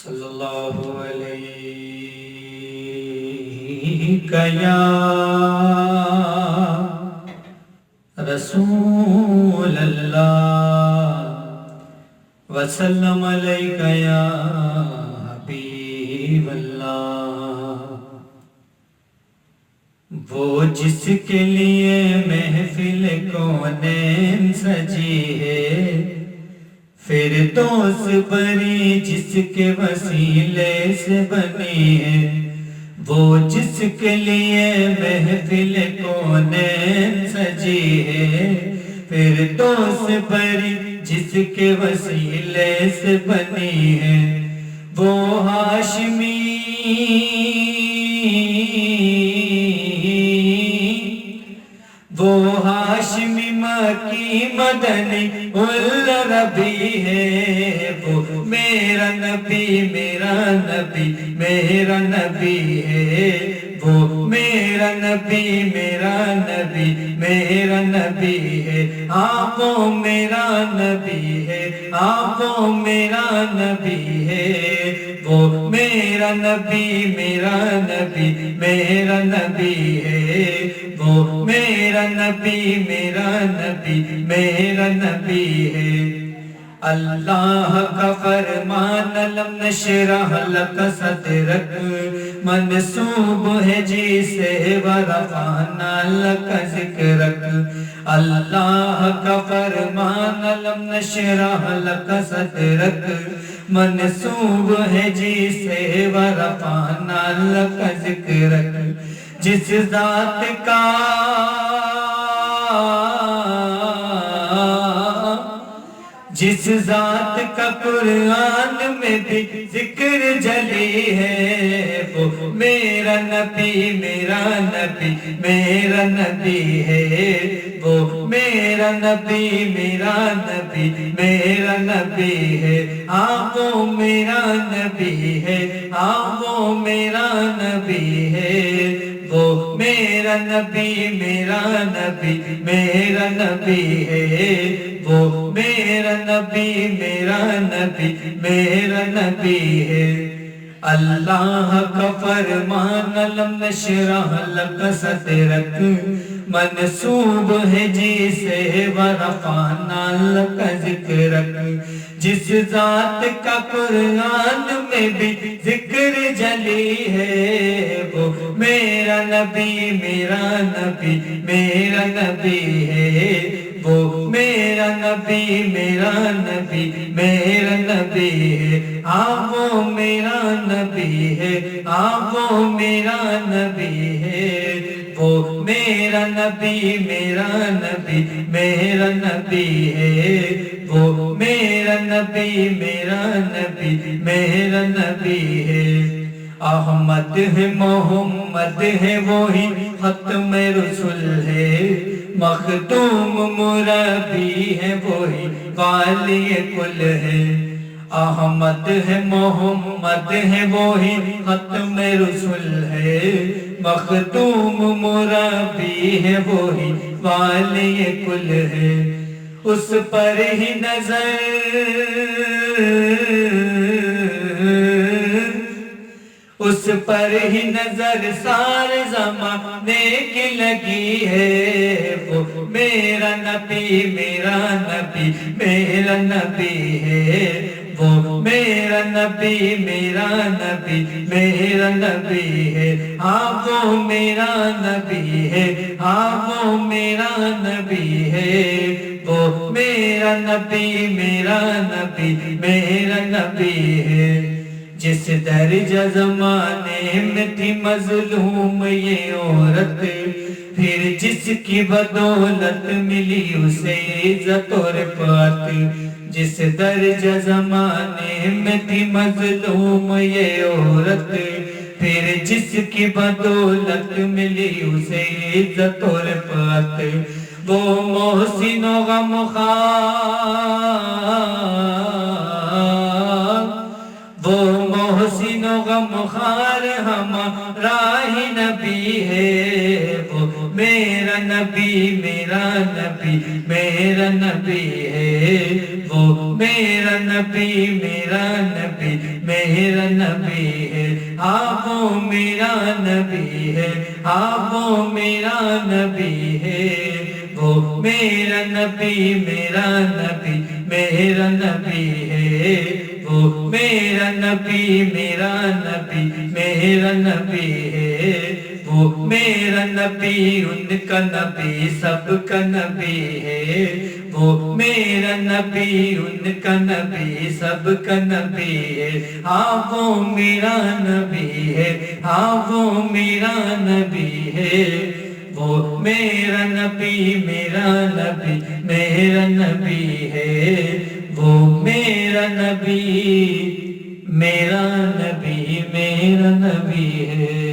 صلی اللہ علیہ یا رسول اللہ وسلم علیہ یا حبیب اللہ۔ وہ جس کے لیے محفل کونین سجی ہے، فردوس بری جس کے وسیلے سے بنی ہے۔ وہ جس کے لیے محفل کونین سجی ہے، فردوس بری جس کے وسیلے سے بنی ہے۔ وہ ہاشمی مکی مدنی العربی ہے۔ وہ میرا نبی میرا نبی میرا نبی ہے۔ وہ میرا نبی میرا نبی میرا نبی ہے۔ وہ میرا نبی ہے، وہ میرا نبی ہے۔ وہ میرا نبی میرا نبی میرا نبی ہے۔ وہ میرا نبی میرا نبی میرا نبی ہے۔ اللہ کا فرمان لم نشرح لک صدرک منسوب ہے جی سے ورفعنا لک ذکرک۔ اللہ کا فرمان لم نشرح لک صدرک منسوب ہے جی سے ورفعنا لک ذکرک۔ جس ذات کا قرآن میں بھی ذکر جلی ہے، وہ میرا نبی میرا نبی میرا نبی ہے۔ وہ میرا نبی میرا نبی میرا نبی ہے۔ وہ میرا نبی ہے، وہ میرا نبی ہے۔ وہ میرا نبی میرا نبی میرا نبی ہے۔ وہ میرا نبی میرا نبی میرا نبی ہے۔ اللہ کا فرمان لم نشرح لک صدرک منسوب ہے جی سے ورفعنا لک ذکرک۔ جس ذات کا قرآن میں بھی ذکر جلی ہے، وہ میرا نبی میرا نبی میرا نبی ہے۔ وہ میرا نبی میرا نبی میرا نبی ہے۔ وہ میرا نبی ہے، وہ میرا نبی ہے۔ وہ میرا نبی میرا نبی میرا نبی ہے۔ وہ میرا نبی میرا نبی میرا نبی ہے۔ احمد ہے محمد ہے وہی ختم رسول ہے، مخدوم مربی ہے وہی والی کل ہے۔ احمد ہے محمد ہے وہی ختم رسول ہے، مخدوم مربی ہے وہی والی کل ہے۔ اس پر ہی نظر اس پر ہی نظر سارے زمانے کی لگی ہے، وہ میرا نبی میرا نبی میرا نبی ہے۔ وہ میرا نبی میرا نبی میرا نبی ہے۔ وہ میرا نبی ہے، وہ میرا نبی ہے۔ وہ میرا نبی میرا نبی میرا نبی ہے۔ جس درجہ زمانے میں تھی مظلوم یہ عورت، پھر جس کی بدولت ملی اسے عزت و رفعت۔ جس درجہ زمانے میں تھی مظلوم یہ عورت، پھر جس کی بدولت ملی اسے عزت و رفعت۔ وہ محسن و غمخوار، وہ محسن و غمخوار ہمارا ہی نبی ہے۔ وہ میرا نبی میرا نبی میرا نبی ہے۔ وہ میرا نبی میرا نبی ہے، ہاں وہ میرا نبی ہے، ہاں وہ میرا نبی ہے، وہ میرا نبی میرا نبی ہے، وہ میرا نبی میرا نبی ہے، وہ میرا نبی ان کا نبی سب کا نبی ہے، وہ میرا نبی ان کا نبی سب کا نبی ہے، ہاں وہ میرا نبی ہے، ہاں وہ میرا نبی ہے، وہ میرا نبی میرا نبی ہے، وہ میرا نبی میرا نبی ہے۔